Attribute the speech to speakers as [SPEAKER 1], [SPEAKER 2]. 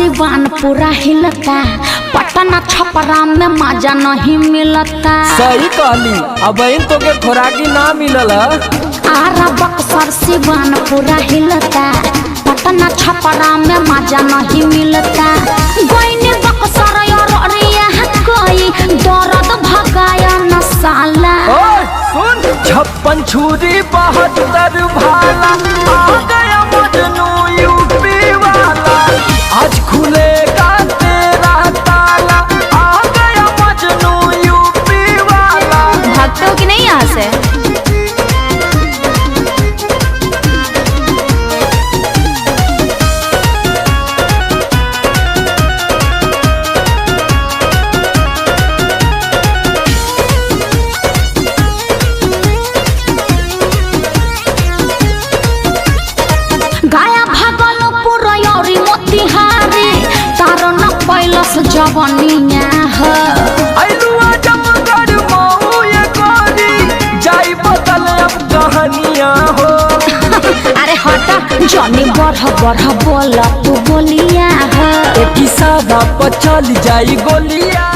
[SPEAKER 1] सिवान पूरा हिलता, पटना छपरा में मजा नहीं मिलता।
[SPEAKER 2] सही कहली, अब इन तो के खुराकी ना मिलल।
[SPEAKER 1] आरा बक्सर सिवान पूरा हिलता, पटना छपरा में मजा नहीं मिलता। गोइनी बक्सर और अरिया कोई दर्द भगाया न साला।
[SPEAKER 2] सुन 56 छुरी 72 भाला, आ गया मजनू यूपी वाला। आज खुलेगा तेरा ताला, आ गया मजनू यूपी वाला।
[SPEAKER 1] भागते हो कि नहीं यहाँ से? गाया भागलपुर और मोतिहारी, तारो न पैलस जवनिया है।
[SPEAKER 2] आइलुआ जमगढ़ महू ये गोरी, जाई बदल अब कहानियाँ हो।
[SPEAKER 1] अरे हटा जनी बढ़ बढ़ बोला तू बोलिया है।
[SPEAKER 2] एक ही सादा पर चल जाई गोलियाँ।